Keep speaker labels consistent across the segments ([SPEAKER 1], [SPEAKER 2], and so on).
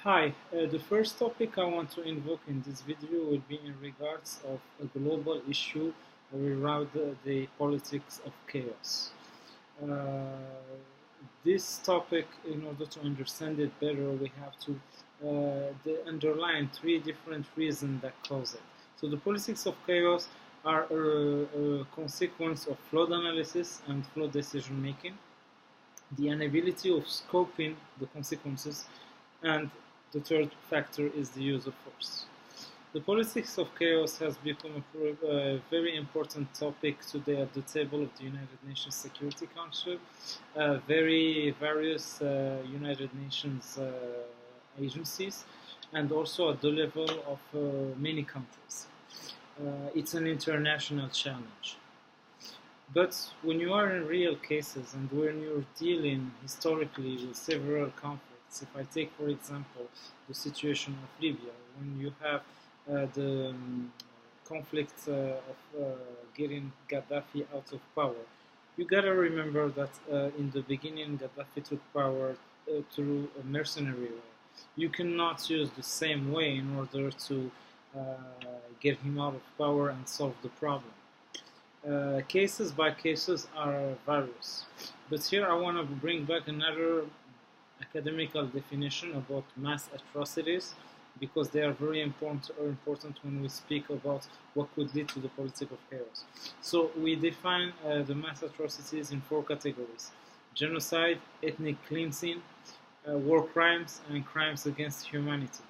[SPEAKER 1] Hi, the first topic I want to invoke in this video will be in regards of a global issue around the politics of chaos. This topic, in order to understand it better, we have to underline three different reasons that cause it. So the politics of chaos are a consequence of flawed analysis and flawed decision making, the inability of scoping the consequences, and the third factor is the use of force. The politics of chaos has become a very important topic today at the table of the United Nations Security Council. Various United Nations agencies, and also at the level of many countries. It's an international challenge. But when you are in real cases and when you're dealing historically with several conflicts, if I take, for example, the situation of Libya, when you have the conflict of getting Gaddafi out of power, you gotta remember that in the beginning Gaddafi took power through a mercenary way. You cannot use the same way in order to get him out of power and solve the problem. Cases by cases are various, but here I want to bring back another academical definition about mass atrocities, because they are very important when we speak about what could lead to the politics of chaos. So we define the mass atrocities in four categories: genocide, ethnic cleansing, war crimes, and crimes against humanity.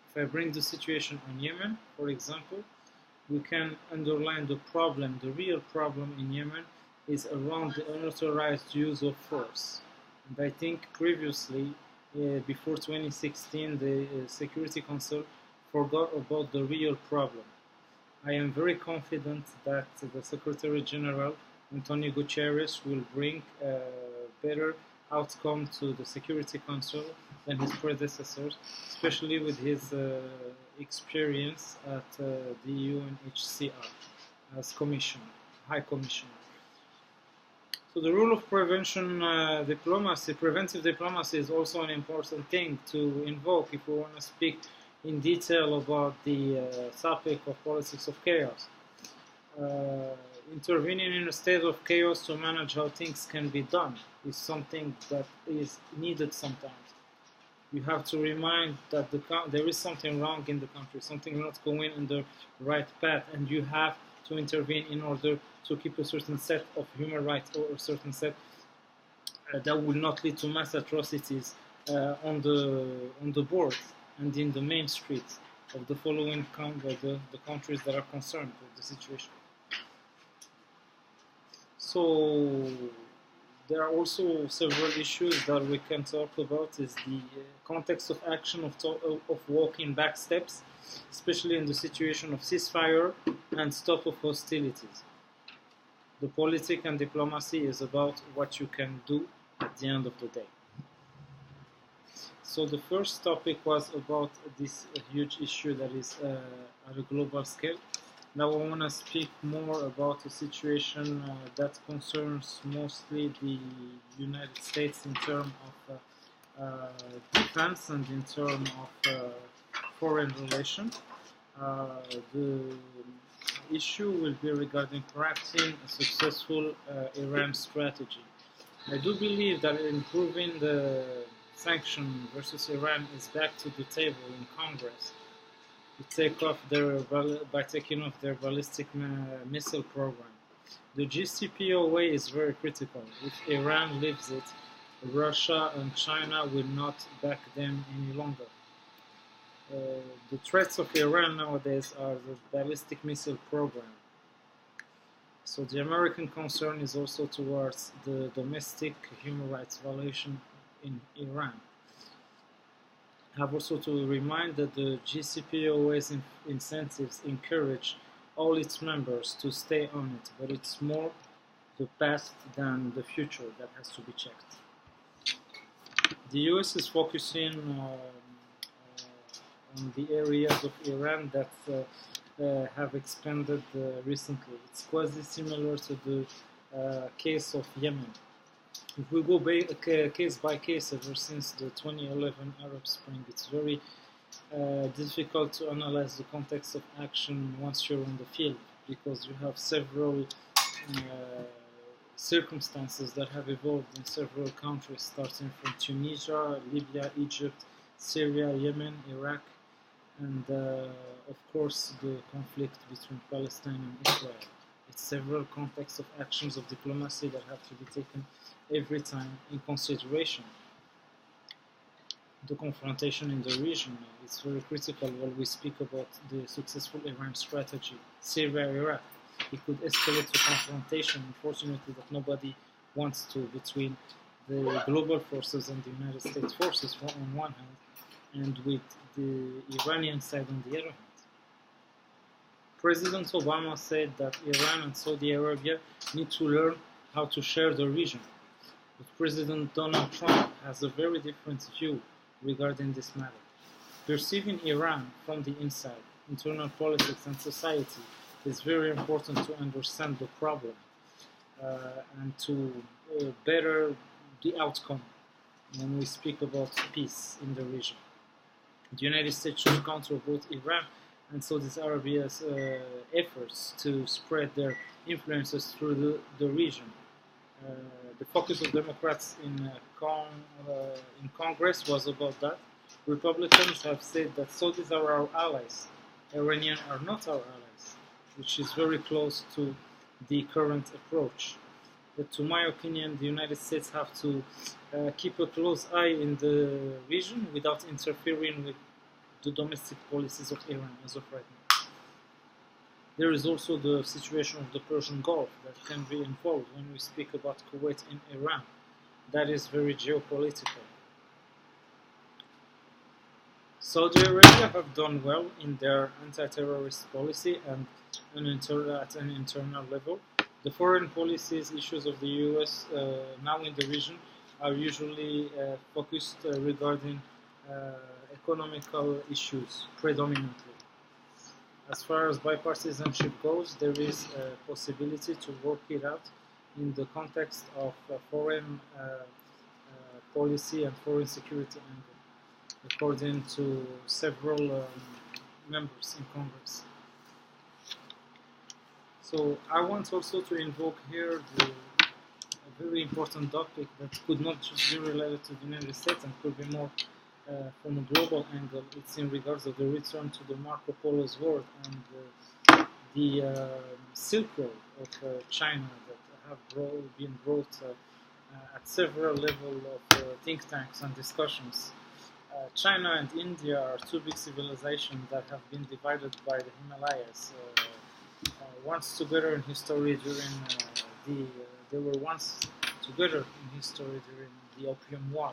[SPEAKER 1] If I bring the situation on Yemen, for example, we can underline the problem. The real problem in Yemen is around the unauthorized use of force. And I think previously, before 2016, the Security Council forgot about the real problem. I am very confident that the Secretary General, Antonio Guterres, will bring a better outcome to the Security Council than his predecessors, especially with his experience at the UNHCR as High Commissioner. So the role of preventive diplomacy is also an important thing to invoke if we want to speak in detail about the topic of politics of chaos. Intervening in a state of chaos to manage how things can be done is something that is needed sometimes. You have to remind that there is something wrong in the country, something not going in the right path, and you have to intervene in order to keep a certain set of human rights, or a certain set that will not lead to mass atrocities on the boards and in the main streets of the following the countries that are concerned with the situation. So there are also several issues that we can talk about. Is the context of action of walking back steps, especially in the situation of ceasefire and stop of hostilities. The politics and diplomacy is about what you can do at the end of the day. So the first topic was about this huge issue that is at a global scale. Now I want to speak more about a situation that concerns mostly the United States in terms of defense and in terms of foreign relations. The issue will be regarding crafting a successful Iran strategy. I do believe that improving the sanction versus Iran is back to the table in Congress. By taking off their ballistic missile program. The JCPOA is very critical. If Iran leaves it, Russia and China will not back them any longer. The threats of Iran nowadays are the ballistic missile program. So the American concern is also towards the domestic human rights violation in Iran. I have also to remind that the JCPOA's incentives encourage all its members to stay on it, but it's more the past than the future that has to be checked. The US is focusing on the areas of Iran that have expanded recently. It's quasi similar to the case of Yemen. If we go case by case ever since the 2011 Arab Spring, it's very difficult to analyze the context of action once you're on the field, because you have several circumstances that have evolved in several countries, starting from Tunisia, Libya, Egypt, Syria, Yemen, Iraq, and of course the conflict between Palestine and Israel. It's several contexts of actions of diplomacy that have to be taken every time in consideration. The confrontation in the region is very critical when we speak about the successful Iran strategy. Syria, Iraq, it could escalate to confrontation, unfortunately, that nobody wants to, between the global forces and the United States forces on one hand, and with the Iranian side on the other hand. President Obama said that Iran and Saudi Arabia need to learn how to share the region. But President Donald Trump has a very different view regarding this matter. Perceiving Iran from the inside, internal politics and society, is very important to understand the problem and to better the outcome when we speak about peace in the region. The United States should counter both Iran and Saudi Arabia's efforts to spread their influences through the region. The focus of Democrats in Congress was about that. Republicans have said that Saudis are our allies, Iranians are not our allies, which is very close to the current approach. But to my opinion, the United States have to keep a close eye in the region without interfering with the domestic policies of Iran as of right now. There is also the situation of the Persian Gulf that can be involved when we speak about Kuwait and Iran. That is very geopolitical. Saudi Arabia have done well in their anti-terrorist policy and at an internal level. The foreign policies issues of the US now in the region are usually focused regarding economical issues predominantly. As far as bipartisanship goes, there is a possibility to work it out in the context of foreign policy and foreign security angle, according to several members in Congress. So I want also to invoke here a very important topic that could not just be related to the United States and could be more from a global angle. It's in regards of the return to the Marco Polo's world and the Silk Road of China that have been brought at several levels of think tanks and discussions. China and India are two big civilizations that have been divided by the Himalayas. Once together in history during they were once together in history during the Opium War.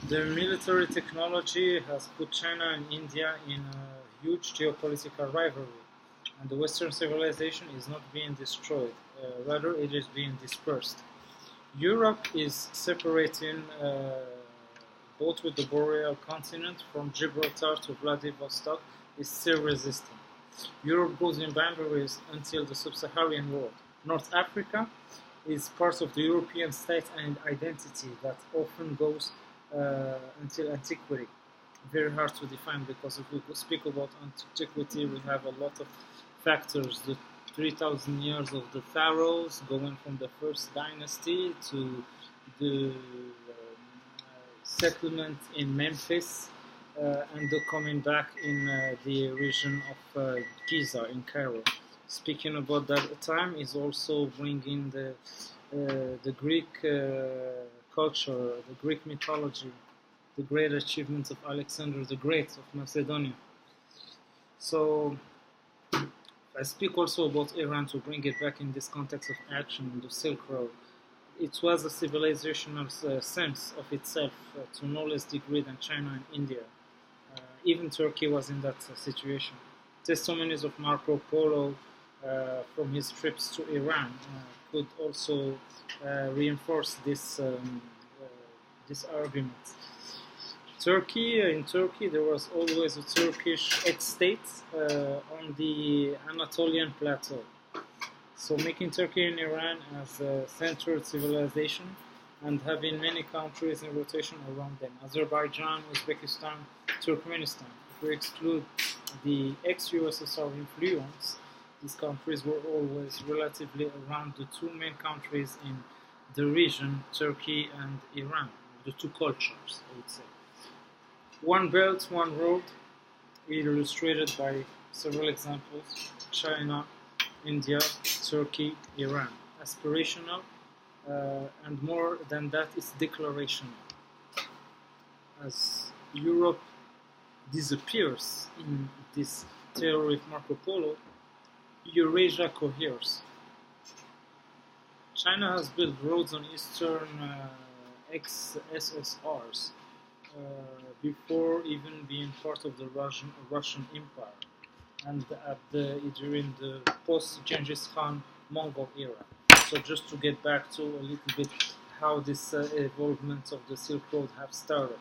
[SPEAKER 1] Their military technology has put China and India in a huge geopolitical rivalry, and the Western civilization is not being destroyed, rather it is being dispersed. Europe is separating both with the Boreal continent from Gibraltar to Vladivostok is still resisting. Europe goes in boundaries until the sub-Saharan world. North Africa is part of the European state and identity that often goes until antiquity. Very hard to define, because if we speak about antiquity, we have a lot of factors. The 3,000 years of the pharaohs, going from the first dynasty to the settlement in Memphis, and the coming back in the region of Giza in Cairo. Speaking about that time is also bringing the Greek culture, the Greek mythology, the great achievements of Alexander the Great of Macedonia. So I speak also about Iran to bring it back in this context of action in the Silk Road. It was a civilizational sense of itself to no less degree than China and India. Even Turkey was in that situation. Testimonies of Marco Polo from his trips to Iran could also reinforce this argument. In Turkey, there was always a Turkish state on the Anatolian plateau. So making Turkey and Iran as a centered civilization and having many countries in rotation around them. Azerbaijan, Uzbekistan, Turkmenistan. If we exclude the ex-USSR influence, these countries were always relatively around the two main countries in the region, Turkey and Iran, the two cultures, I would say. One belt, one road, illustrated by several examples: China, India, Turkey, Iran. Aspirational, and more than that, it's declarational. As Europe disappears in this theory of Marco Polo, Eurasia coheres. China has built roads on eastern ex-SSRs before even being part of the Russian Empire, and during the post-Genghis Khan Mongol era. So just to get back to a little bit how this evolvement of the Silk Road have started.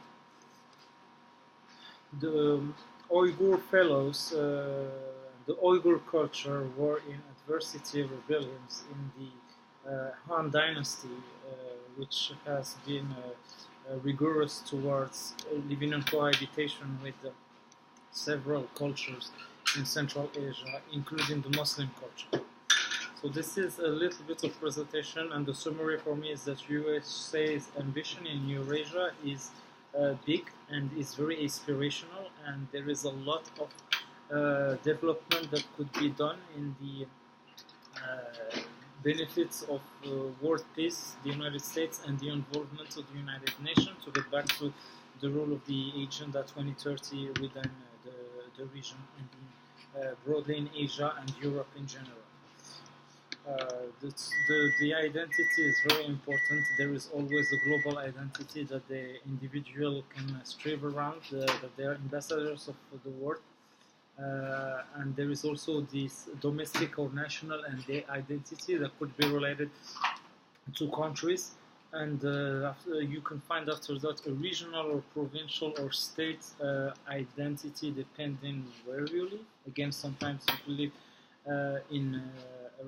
[SPEAKER 1] The Uyghur fellows, the Uyghur culture were in adversity rebellions in the Han Dynasty, which has been rigorous towards living in cohabitation with several cultures in Central Asia, including the Muslim culture. So this is a little bit of presentation, and the summary for me is that USA's ambition in Eurasia is big and is very aspirational, and there is a lot of development that could be done in the benefits of world peace, the United States, and the involvement of the United Nations, to get back to the role of the Agenda 2030 within the region and broadly in Asia and Europe in general. The identity is very important. There is always a global identity that the individual can strive around, that they are ambassadors of the world. And there is also this domestic or national and the identity that could be related to countries, and you can find after that a regional or provincial or state identity depending where you live. Again, sometimes you live in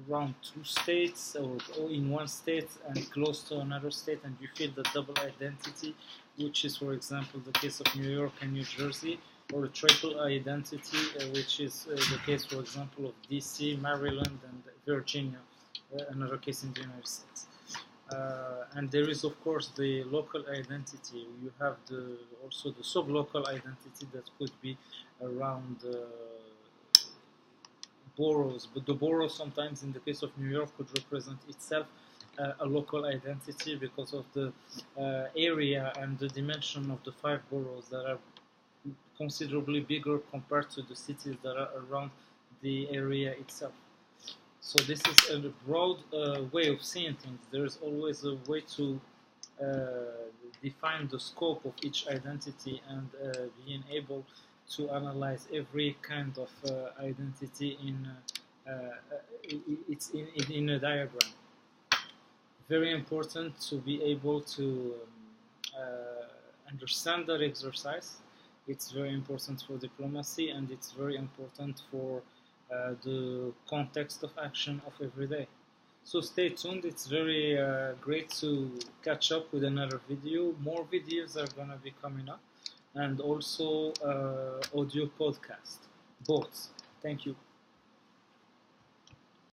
[SPEAKER 1] around two states or in one state and close to another state, and you feel the double identity, which is, for example, the case of New York and New Jersey, or a triple identity, which is the case, for example, of DC, Maryland, and Virginia, another case in the United States. And there is, of course, the local identity. You have also the sub-local identity that could be around boroughs, but the borough sometimes, in the case of New York, could represent itself a local identity because of the area and the dimension of the 5 boroughs that are considerably bigger compared to the cities that are around the area itself. So this is a broad way of seeing things. There is always a way to define the scope of each identity and being able to analyze every kind of identity in a diagram. Very important to be able to understand that exercise. It's very important for diplomacy, and it's very important for the context of action of every day. So stay tuned. It's very great to catch up with another video. More videos are gonna be coming up, and also audio podcast, both. Thank you.